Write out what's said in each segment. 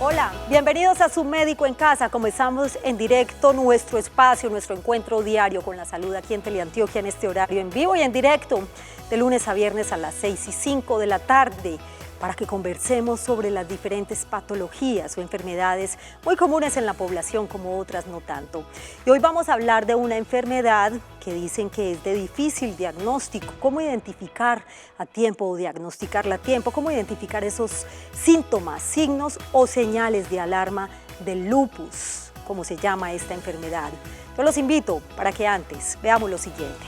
Hola, bienvenidos a Su Médico en Casa. Comenzamos en directo nuestro espacio, nuestro encuentro diario con la salud aquí en Teleantioquia en este horario en vivo y en directo de lunes a viernes a las 6:05 de la tarde para que conversemos sobre las diferentes patologías o enfermedades muy comunes en la población como otras no tanto. Y hoy vamos a hablar de una enfermedad que dicen que es de difícil diagnóstico, cómo identificar a tiempo o diagnosticarla a tiempo, cómo identificar esos síntomas, signos o señales de alarma del lupus, como se llama esta enfermedad. Yo los invito para que antes veamos lo siguiente.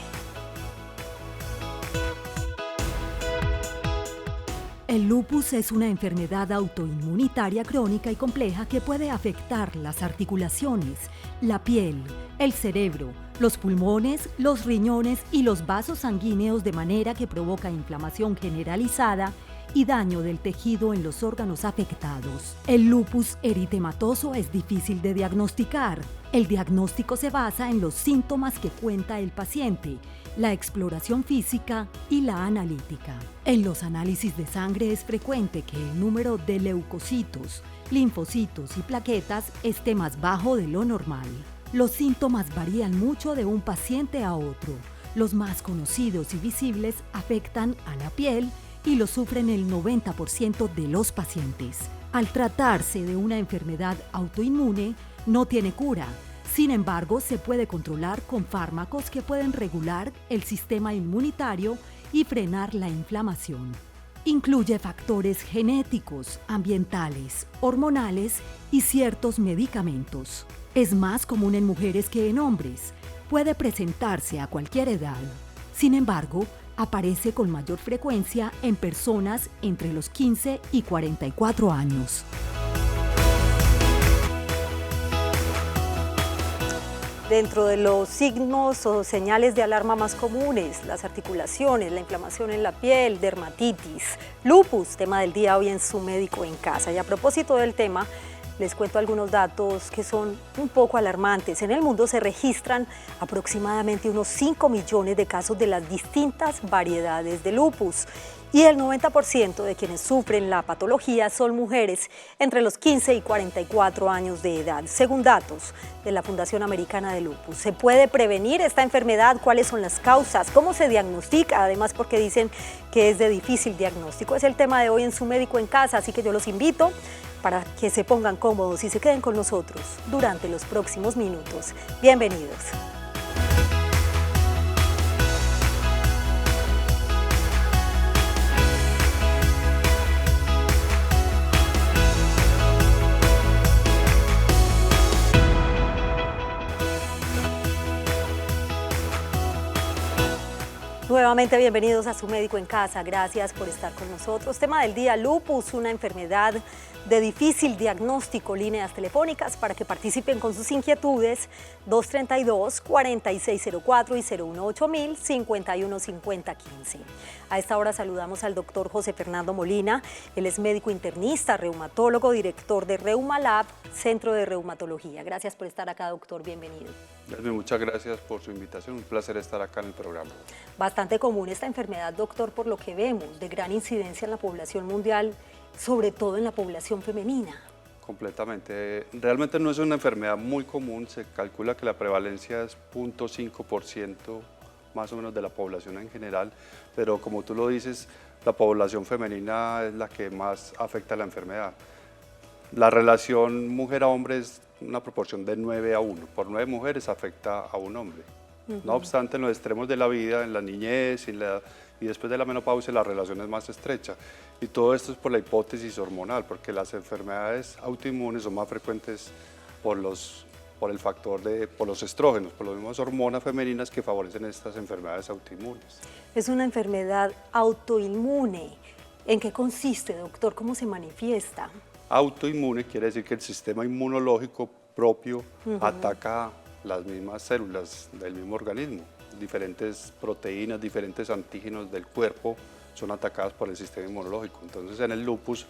El lupus es una enfermedad autoinmunitaria crónica y compleja que puede afectar las articulaciones, la piel, el cerebro, los pulmones, los riñones y los vasos sanguíneos de manera que provoca inflamación generalizada y daño del tejido en los órganos afectados. El lupus eritematoso es difícil de diagnosticar. El diagnóstico se basa en los síntomas que cuenta el paciente, la exploración física y la analítica. En los análisis de sangre es frecuente que el número de leucocitos, linfocitos y plaquetas esté más bajo de lo normal. Los síntomas varían mucho de un paciente a otro. Los más conocidos y visibles afectan a la piel y lo sufren el 90% de los pacientes. Al tratarse de una enfermedad autoinmune, no tiene cura. Sin embargo, se puede controlar con fármacos que pueden regular el sistema inmunitario y frenar la inflamación. Incluye factores genéticos, ambientales, hormonales y ciertos medicamentos. Es más común en mujeres que en hombres. Puede presentarse a cualquier edad. Sin embargo, aparece con mayor frecuencia en personas entre los 15 y 44 años. Dentro de los signos o señales de alarma más comunes, las articulaciones, la inflamación en la piel, dermatitis, lupus, tema del día hoy en Su Médico en Casa. Y a propósito del tema, les cuento algunos datos que son un poco alarmantes. En el mundo se registran aproximadamente unos 5 millones de casos de las distintas variedades de lupus. Y el 90% de quienes sufren la patología son mujeres entre los 15 y 44 años de edad, según datos de la Fundación Americana de Lupus. ¿Se puede prevenir esta enfermedad? ¿Cuáles son las causas? ¿Cómo se diagnostica? Además, porque dicen que es de difícil diagnóstico. Es el tema de hoy en Su Médico en Casa, así que yo los invito para que se pongan cómodos y se queden con nosotros durante los próximos minutos. Bienvenidos. Nuevamente bienvenidos a Su Médico en Casa, gracias por estar con nosotros. Tema del día, lupus, una enfermedad de difícil diagnóstico, líneas telefónicas para que participen con sus inquietudes, 232-4604 y 018-000-515015. A esta hora saludamos al doctor José Fernando Molina, él es médico internista, reumatólogo, director de Reumalab, Centro de Reumatología. Gracias por estar acá, doctor, bienvenido. Muchas gracias por su invitación, un placer estar acá en el programa. Bastante común esta enfermedad, doctor, por lo que vemos, de gran incidencia en la población mundial, sobre todo en la población femenina. Completamente. Realmente no es una enfermedad muy común, se calcula que la prevalencia es 0.5% más o menos de la población en general, pero como tú lo dices, la población femenina es la que más afecta a la enfermedad. La relación mujer a hombre es una proporción de 9:1, por 9 mujeres afecta a un hombre. No obstante, en los extremos de la vida, en la niñez y después de la menopausia, la relación es más estrecha. Y todo esto es por la hipótesis hormonal, porque las enfermedades autoinmunes son más frecuentes por los estrógenos, por las mismas hormonas femeninas que favorecen estas enfermedades autoinmunes. Es una enfermedad autoinmune. ¿En qué consiste, doctor? ¿Cómo se manifiesta? Autoinmune quiere decir que el sistema inmunológico propio ataca las mismas células del mismo organismo. Diferentes proteínas, diferentes antígenos del cuerpo son atacadas por el sistema inmunológico. Entonces, en el lupus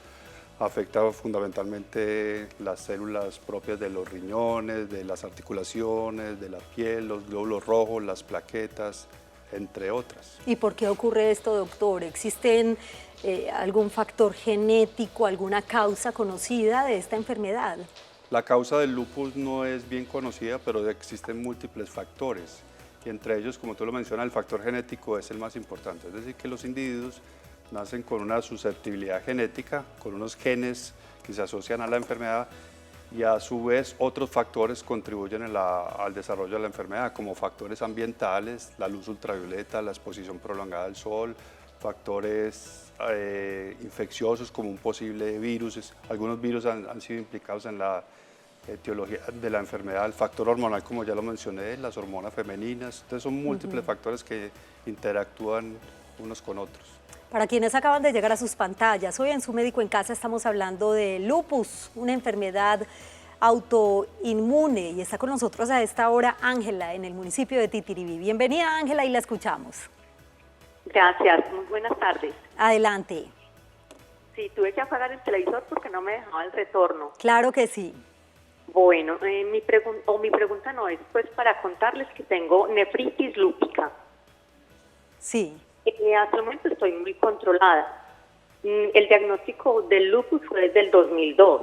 afecta fundamentalmente las células propias de los riñones, de las articulaciones, de la piel, los glóbulos rojos, las plaquetas, entre otras. ¿Y por qué ocurre esto, doctor? ¿Existen algún factor genético, alguna causa conocida de esta enfermedad? La causa del lupus no es bien conocida, pero existen múltiples factores. Y entre ellos, como tú lo mencionas, el factor genético es el más importante. Es decir, que los individuos nacen con una susceptibilidad genética, con unos genes que se asocian a la enfermedad y a su vez otros factores contribuyen al desarrollo de la enfermedad, como factores ambientales, la luz ultravioleta, la exposición prolongada al sol, factores infecciosos como un posible virus. Algunos virus han sido implicados en la etiología de la enfermedad, el factor hormonal, como ya lo mencioné, las hormonas femeninas. Entonces son múltiples factores que interactúan unos con otros. Para quienes acaban de llegar a sus pantallas, hoy en Su Médico en Casa estamos hablando de lupus, una enfermedad autoinmune, y está con nosotros a esta hora Ángela en el municipio de Titiribí. Bienvenida, Ángela, y la escuchamos. Gracias, muy buenas tardes. Adelante. Sí, tuve que apagar el televisor porque no me dejaba el retorno. Claro que sí. Bueno, mi pregunta no es pues para contarles que tengo nefritis lúpica. Sí. Hasta el momento estoy muy controlada. El diagnóstico del lupus fue desde el 2002.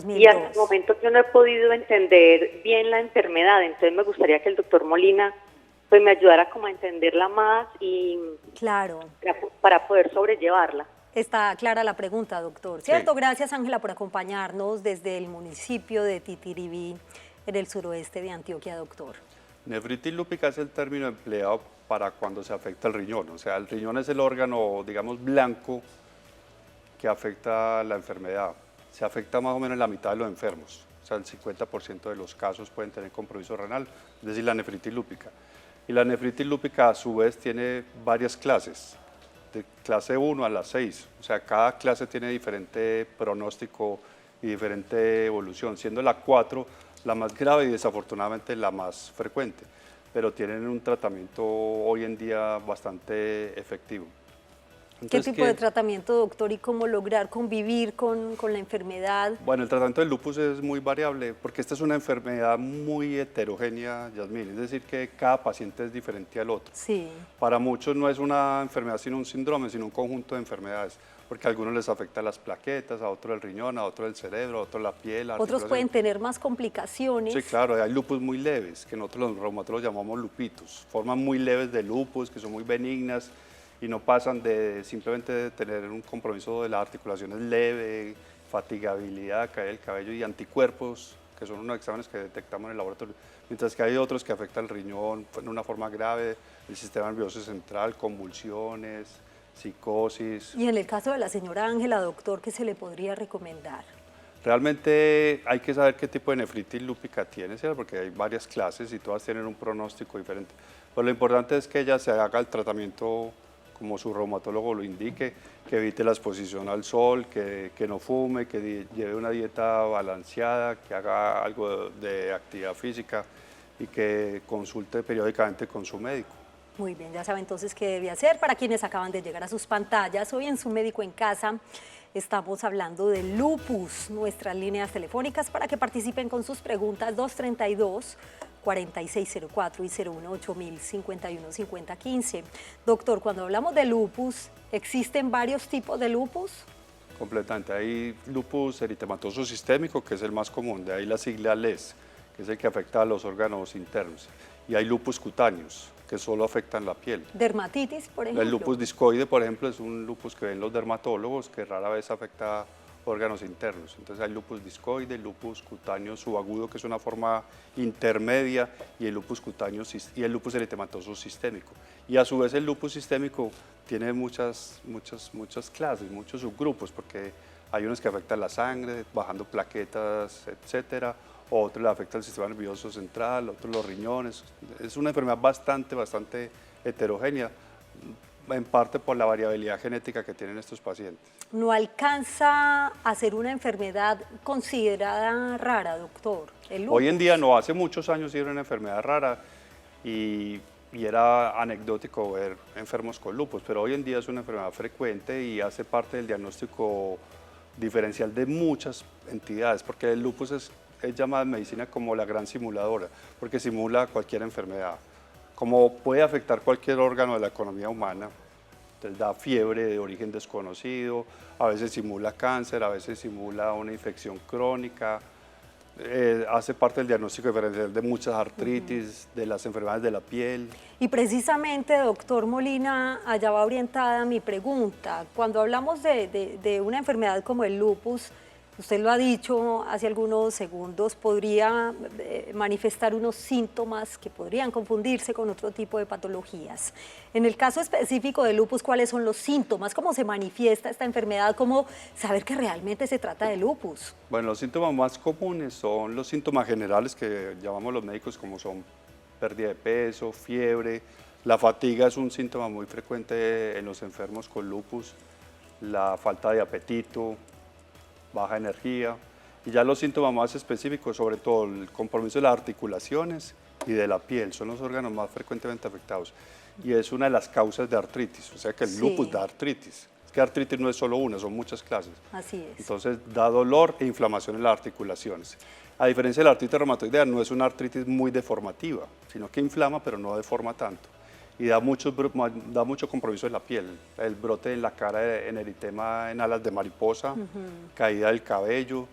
Y hasta el momento yo no he podido entender bien la enfermedad, entonces me gustaría que el doctor Molina pues me ayudara como a entenderla más y claro, para poder sobrellevarla. Está clara la pregunta, doctor, ¿cierto? Sí. Gracias, Ángela, por acompañarnos desde el municipio de Titiribí, en el suroeste de Antioquia, doctor. Nefritis lúpica es el término empleado para cuando se afecta el riñón. O sea, el riñón es el órgano, digamos, blanco que afecta la enfermedad. Se afecta más o menos la mitad de los enfermos. O sea, el 50% de los casos pueden tener compromiso renal, es decir, la nefritis lúpica. Y la nefritis lúpica, a su vez, tiene varias clases, de clase 1 a la 6. O sea, cada clase tiene diferente pronóstico y diferente evolución, siendo la 4 la más grave y desafortunadamente la más frecuente, pero tienen un tratamiento hoy en día bastante efectivo. Entonces, ¿qué tipo de tratamiento, doctor, y cómo lograr convivir con la enfermedad? Bueno, el tratamiento del lupus es muy variable porque esta es una enfermedad muy heterogénea, Yasmín, es decir, que cada paciente es diferente al otro. Sí. Para muchos no es una enfermedad sino un síndrome, sino un conjunto de enfermedades, porque a algunos les afecta las plaquetas, a otros el riñón, a otros el cerebro, a otros la piel. Otros pueden tener más complicaciones. Sí, claro, hay lupus muy leves, que nosotros los reumatólogos llamamos lupitos, formas muy leves de lupus, que son muy benignas, y no pasan de simplemente de tener un compromiso de las articulaciones leve, fatigabilidad, caída del cabello y anticuerpos, que son unos exámenes que detectamos en el laboratorio, mientras que hay otros que afectan el riñón en una forma grave, el sistema nervioso central, convulsiones, psicosis. Y en el caso de la señora Ángela, doctor, ¿qué se le podría recomendar? Realmente hay que saber qué tipo de nefritis lúpica tiene, ¿cierto? Porque hay varias clases y todas tienen un pronóstico diferente. Pero lo importante es que ella se haga el tratamiento como su reumatólogo lo indique, que evite la exposición al sol, que no fume, que lleve una dieta balanceada, que haga algo de actividad física y que consulte periódicamente con su médico. Muy bien, ya sabe entonces qué debe hacer. Para quienes acaban de llegar a sus pantallas, hoy en Su Médico en Casa estamos hablando de lupus. Nuestras líneas telefónicas para que participen con sus preguntas 232-4604 y 018-051-5015. Doctor, cuando hablamos de lupus, ¿existen varios tipos de lupus? Completamente. Hay lupus eritematoso sistémico, que es el más común, de ahí la sigla LES, que es el que afecta a los órganos internos. Y hay lupus cutáneos, que solo afectan la piel. Dermatitis, por ejemplo. El lupus discoide, por ejemplo, es un lupus que ven los dermatólogos, que rara vez afecta órganos internos. Entonces hay lupus discoide, lupus cutáneo subagudo, que es una forma intermedia, y el lupus cutáneo y el lupus eritematoso sistémico. Y a su vez el lupus sistémico tiene muchas clases, muchos subgrupos, porque hay unos que afectan la sangre, bajando plaquetas, etcétera. Otros le afecta el sistema nervioso central, otros los riñones. Es una enfermedad bastante heterogénea, en parte por la variabilidad genética que tienen estos pacientes. ¿No alcanza a ser una enfermedad considerada rara, doctor? Hoy en día no, hace muchos años era una enfermedad rara y era anecdótico ver enfermos con lupus, pero hoy en día es una enfermedad frecuente y hace parte del diagnóstico diferencial de muchas entidades, porque el lupus es llamada en medicina como la gran simuladora, porque simula cualquier enfermedad. Como puede afectar cualquier órgano de la economía humana, Entonces da fiebre de origen desconocido, a veces simula cáncer, a veces simula una infección crónica, hace parte del diagnóstico diferencial de muchas artritis, de las enfermedades de la piel. Y precisamente, doctor Molina, allá va orientada mi pregunta. Cuando hablamos de una enfermedad como el lupus, usted lo ha dicho hace algunos segundos, podría manifestar unos síntomas que podrían confundirse con otro tipo de patologías. En el caso específico del lupus, ¿cuáles son los síntomas? ¿Cómo se manifiesta esta enfermedad? ¿Cómo saber que realmente se trata de lupus? Bueno, los síntomas más comunes son los síntomas generales que llamamos los médicos, como son pérdida de peso, fiebre. La fatiga es un síntoma muy frecuente en los enfermos con lupus, la falta de apetito, baja energía, y ya los síntomas más específicos, sobre todo el compromiso de las articulaciones y de la piel, son los órganos más frecuentemente afectados, y es una de las causas de artritis, o sea que el lupus da artritis. Es que artritis no es solo una, son muchas clases. Así es. Entonces da dolor e inflamación en las articulaciones. A diferencia de la artritis reumatoidea, no es una artritis muy deformativa, sino que inflama, pero no deforma tanto. Y da mucho compromiso en la piel, el brote en la cara en eritema en alas de mariposa, caída del cabello,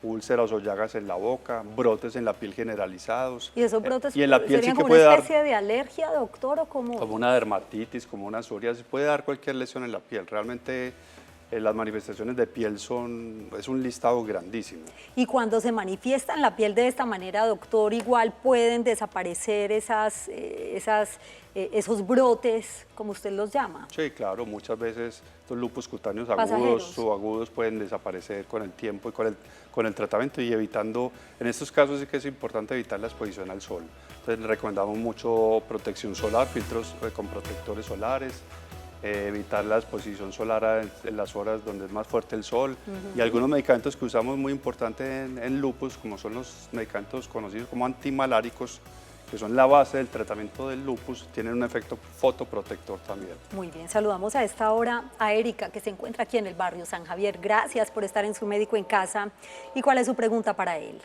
úlceras o llagas en la boca, brotes en la piel generalizados. ¿Y esos brotes y en la piel serían sí que como puede una dar, especie de alergia, doctor, o como una dermatitis, como una psoriasis, puede dar cualquier lesión en la piel. Realmente las manifestaciones de piel es un listado grandísimo. Y cuando se manifiesta en la piel de esta manera, doctor, igual pueden desaparecer esos brotes, como usted los llama. Sí, claro, muchas veces estos lupus cutáneos Pasajeros. agudos, subagudos pueden desaparecer con el tiempo y con el tratamiento, y evitando, en estos casos sí que es importante evitar la exposición al sol. Entonces recomendamos mucho protección solar, filtros con protectores solares, evitar la exposición solar en las horas donde es más fuerte el sol, y algunos medicamentos que usamos muy importante en lupus, como son los medicamentos conocidos como antimaláricos, que son la base del tratamiento del lupus, tienen un efecto fotoprotector también. Muy bien, saludamos a esta hora a Erika, que se encuentra aquí en el barrio San Javier. Gracias por estar en Su Médico en Casa. ¿Y cuál es su pregunta para él?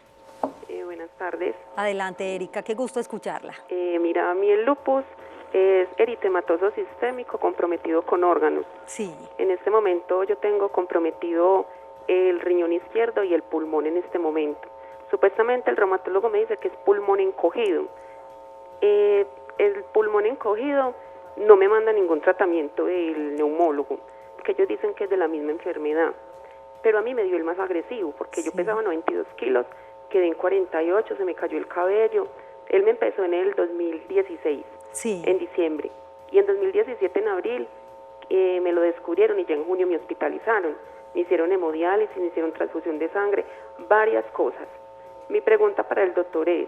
Buenas tardes. Adelante, Erika, qué gusto escucharla. Mira, a mí el lupus es eritematoso sistémico comprometido con órganos. Sí. En este momento yo tengo comprometido el riñón izquierdo y el pulmón en este momento. Supuestamente el reumatólogo me dice que es pulmón encogido. El pulmón encogido no me manda ningún tratamiento del neumólogo, porque ellos dicen que es de la misma enfermedad. Pero a mí me dio el más agresivo, porque yo pesaba 92 kilos, quedé en 48, se me cayó el cabello. Él me empezó en el 2016, en diciembre. Y en 2017, en abril, me lo descubrieron y ya en junio me hospitalizaron. Me hicieron hemodiálisis, me hicieron transfusión de sangre, varias cosas. Mi pregunta para el doctor es,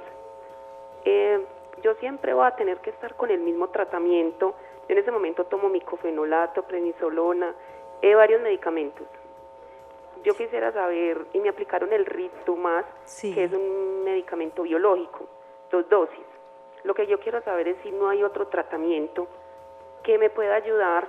yo siempre voy a tener que estar con el mismo tratamiento. Yo en ese momento tomo micofenolato, prednisolona, varios medicamentos. Yo quisiera saber, y me aplicaron el Rituximab, que es un medicamento biológico, 2 dosis. Lo que yo quiero saber es si no hay otro tratamiento que me pueda ayudar,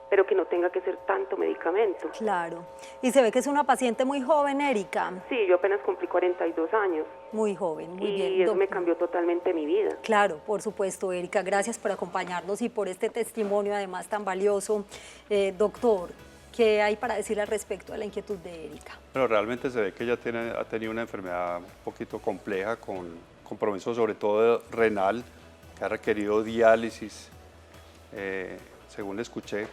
pero que no tenga que ser tanto medicamento. Claro. Y se ve que es una paciente muy joven, Erika. Sí, yo apenas cumplí 42 años. Muy joven, muy bien. Y eso me cambió totalmente mi vida. Claro, por supuesto, Erika. Gracias por acompañarnos y por este testimonio, además, tan valioso. Doctor, ¿qué hay para decir al respecto de la inquietud de Erika? Pero realmente se ve que ella ha tenido una enfermedad un poquito compleja, con compromiso sobre todo renal, que ha requerido diálisis, según le escuché.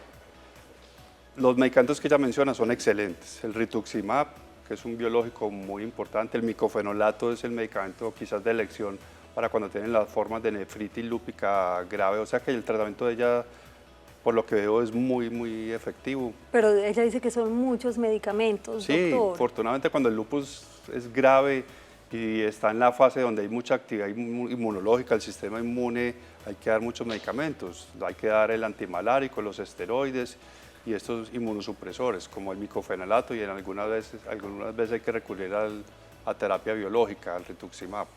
Los medicamentos que ella menciona son excelentes. El Rituximab, que es un biológico muy importante, el micofenolato es el medicamento quizás de elección para cuando tienen las formas de nefritis lúpica grave, o sea que el tratamiento de ella, por lo que veo, es muy, muy efectivo. Pero ella dice que son muchos medicamentos, sí, doctor. Afortunadamente cuando el lupus es grave y está en la fase donde hay mucha actividad inmunológica, el sistema inmune, hay que dar muchos medicamentos. Hay que dar el antimalárico, los esteroides y estos inmunosupresores, como el micofenolato, y algunas veces hay que recurrir a terapia biológica, al Rituximab.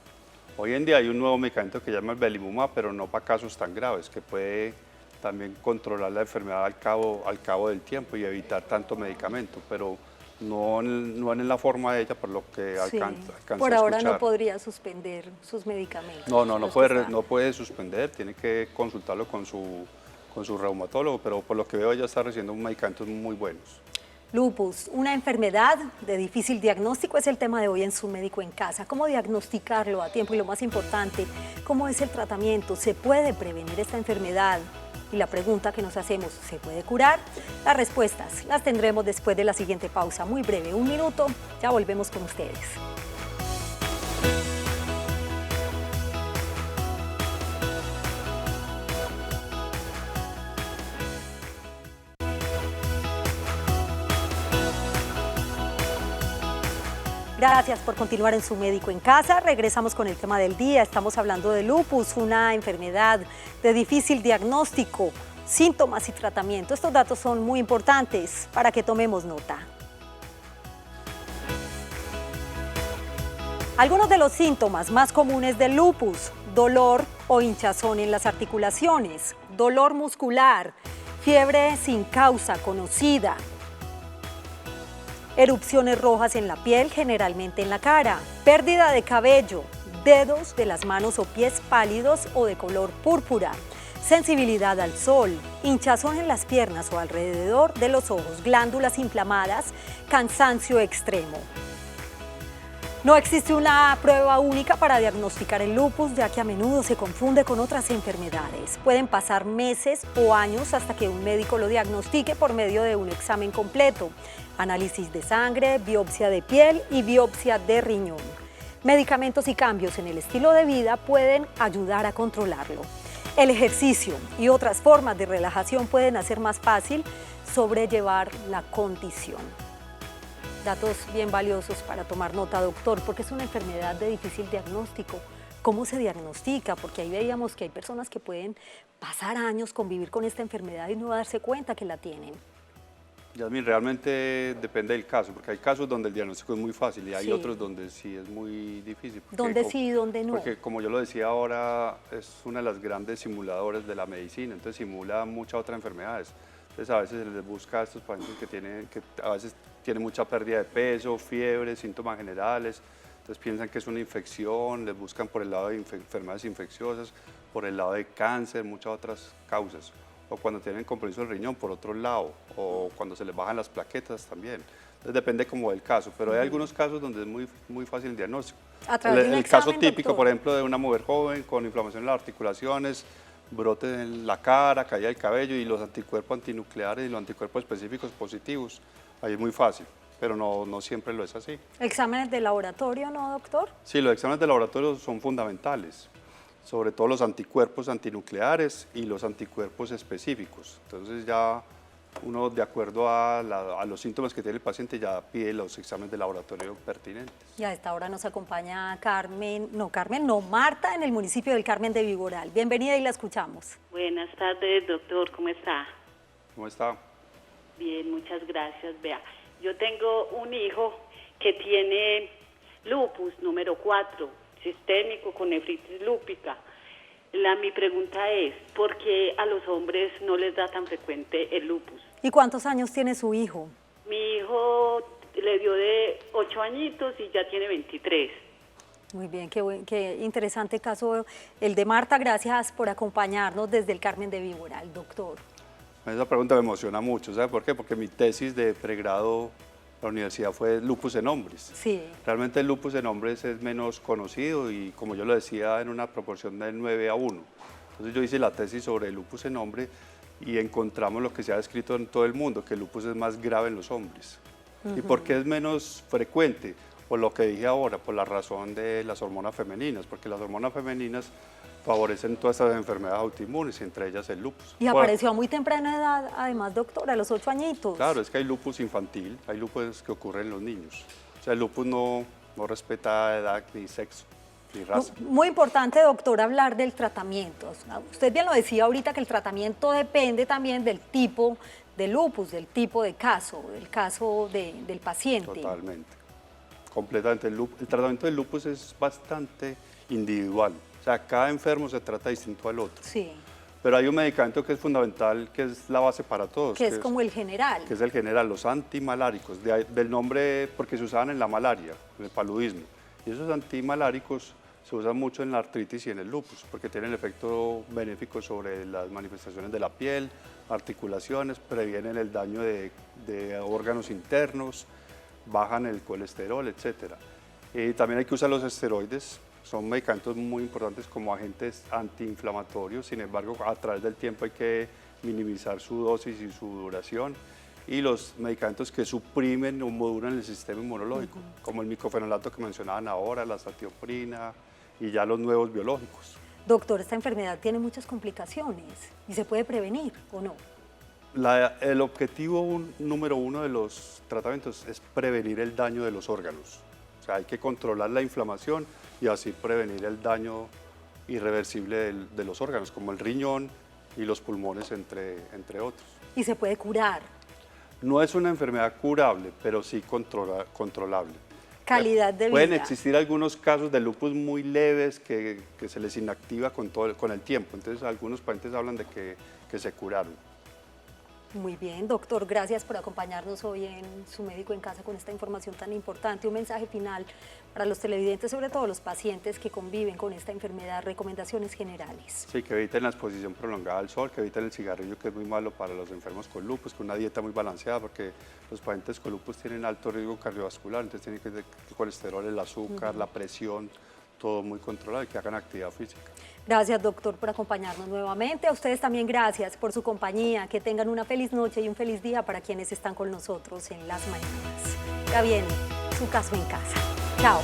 Hoy en día hay un nuevo medicamento que se llama el Belimumab, pero no para casos tan graves, que puede también controlar la enfermedad al cabo del tiempo y evitar tanto medicamento, pero no en la forma de ella, por lo que alcanza Por a ahora escuchar. no podría suspender sus medicamentos. No puede suspender, tiene que consultarlo con su con su reumatólogo, pero por lo que veo ella está recibiendo medicamentos muy buenos. Lupus, una enfermedad de difícil diagnóstico, es el tema de hoy en Su Médico en Casa. ¿Cómo diagnosticarlo a tiempo? Y lo más importante, ¿cómo es el tratamiento? ¿Se puede prevenir esta enfermedad? Y la pregunta que nos hacemos, ¿se puede curar? Las respuestas las tendremos después de la siguiente pausa, muy breve, 1 minuto, ya volvemos con ustedes. Gracias por continuar en Su Médico en Casa. Regresamos con el tema del día. Estamos hablando de lupus, una enfermedad de difícil diagnóstico, síntomas y tratamiento. Estos datos son muy importantes para que tomemos nota. Algunos de los síntomas más comunes del lupus: dolor o hinchazón en las articulaciones, dolor muscular, fiebre sin causa conocida, erupciones rojas en la piel, generalmente en la cara, pérdida de cabello, dedos de las manos o pies pálidos o de color púrpura, sensibilidad al sol, hinchazón en las piernas o alrededor de los ojos, glándulas inflamadas, cansancio extremo. No existe una prueba única para diagnosticar el lupus, ya que a menudo se confunde con otras enfermedades. Pueden pasar meses o años hasta que un médico lo diagnostique por medio de un examen completo, análisis de sangre, biopsia de piel y biopsia de riñón. Medicamentos y cambios en el estilo de vida pueden ayudar a controlarlo. El ejercicio y otras formas de relajación pueden hacer más fácil sobrellevar la condición. Datos bien valiosos para tomar nota, doctor, porque es una enfermedad de difícil diagnóstico. ¿Cómo se diagnostica? Porque ahí veíamos que hay personas que pueden pasar años convivir con esta enfermedad y no darse cuenta que la tienen. Yasmin, realmente depende del caso, porque hay casos donde el diagnóstico es muy fácil y hay otros donde sí es muy difícil. ¿Dónde sí y dónde no? Porque como yo lo decía ahora, es una de las grandes simuladores de la medicina, entonces simula muchas otras enfermedades. Entonces a veces se les busca a estos pacientes que a veces tienen mucha pérdida de peso, fiebre, síntomas generales, entonces piensan que es una infección, les buscan por el lado de enfermedades infecciosas, por el lado de cáncer, muchas otras causas. O cuando tienen compromiso del riñón por otro lado, o cuando se les bajan las plaquetas también. Entonces depende como del caso, pero hay algunos casos donde es muy fácil el diagnóstico. A través de un el examen, caso típico, doctor, por ejemplo, de una mujer joven con inflamación en las articulaciones, brotes en la cara, caída del cabello y los anticuerpos antinucleares y los anticuerpos específicos positivos, ahí es muy fácil, pero no siempre lo es así. ¿Exámenes de laboratorio, no, doctor? Sí, los exámenes de laboratorio son fundamentales, sobre todo los anticuerpos antinucleares y los anticuerpos específicos. Entonces ya uno, de acuerdo a los síntomas que tiene el paciente, ya pide los exámenes de laboratorio pertinentes. Y a esta hora nos acompaña Marta, en el municipio del Carmen de Viboral. Bienvenida y la escuchamos. Buenas tardes, doctor, ¿cómo está? ¿Cómo está? Bien, muchas gracias. Vea, yo tengo un hijo que tiene lupus número 4, sistémico con nefritis lúpica. Mi pregunta es, ¿por qué a los hombres no les da tan frecuente el lupus? ¿Y cuántos años tiene su hijo? Mi hijo le dio de 8 añitos y ya tiene 23. Muy bien, qué interesante caso el de Marta. Gracias por acompañarnos desde el Carmen de Viboral, doctor. Esa pregunta me emociona mucho, ¿sabe por qué? Porque mi tesis de pregrado la universidad fue lupus en hombres. Sí. Realmente el lupus en hombres es menos conocido y, como yo lo decía, en una proporción de 9 a 1. Entonces yo hice la tesis sobre el lupus en hombre y encontramos lo que se ha descrito en todo el mundo, que el lupus es más grave en los hombres. ¿Y por qué es menos frecuente? Por lo que dije ahora, por la razón de las hormonas femeninas, porque las hormonas femeninas favorecen todas estas enfermedades autoinmunes, entre ellas el lupus. Y apareció a muy temprana edad, además, doctor, a los 8 añitos. Claro, es que hay lupus infantil, hay lupus que ocurre en los niños. O sea, el lupus no respeta edad ni sexo ni raza. Muy importante, doctor, hablar del tratamiento. Usted bien lo decía ahorita, que el tratamiento depende también del tipo de lupus, del tipo de caso, del caso del paciente. Totalmente, completamente. El tratamiento del lupus es bastante individual. O sea, cada enfermo se trata distinto al otro. Sí. Pero hay un medicamento que es fundamental, que es la base para todos. Que es como el general. Que es el general, los antimaláricos, del nombre porque se usaban en la malaria, en el paludismo. Y esos antimaláricos se usa mucho en la artritis y en el lupus, porque tienen efecto benéfico sobre las manifestaciones de la piel, articulaciones, previenen el daño de órganos internos, bajan el colesterol, etc. También hay que usar los esteroides, son medicamentos muy importantes como agentes antiinflamatorios, sin embargo, a través del tiempo hay que minimizar su dosis y su duración. Y los medicamentos que suprimen o modulan el sistema inmunológico, como el micofenolato que mencionaban ahora, la azatioprina y ya los nuevos biológicos. Doctor, esta enfermedad tiene muchas complicaciones y se puede prevenir, ¿o no? El objetivo número uno de los tratamientos es prevenir el daño de los órganos. O sea, hay que controlar la inflamación y así prevenir el daño irreversible de los órganos, como el riñón y los pulmones, entre otros. ¿Y se puede curar? No es una enfermedad curable, pero sí controlable. Calidad de vida. Pueden existir algunos casos de lupus muy leves que se les inactiva con el tiempo. Entonces, algunos pacientes hablan de que se curaron. Muy bien, doctor, gracias por acompañarnos hoy en Su Médico en Casa con esta información tan importante. Un mensaje final para los televidentes, sobre todo los pacientes que conviven con esta enfermedad, recomendaciones generales. Sí, que eviten la exposición prolongada al sol, que eviten el cigarrillo, que es muy malo para los enfermos con lupus, que una dieta muy balanceada, porque los pacientes con lupus tienen alto riesgo cardiovascular, entonces tienen que tener el colesterol, el azúcar, la presión, todo muy controlado y que hagan actividad física. Gracias, doctor, por acompañarnos nuevamente. A ustedes también gracias por su compañía. Que tengan una feliz noche y un feliz día para quienes están con nosotros en las mañanas. Ya viene Su Caso en Casa. Chao.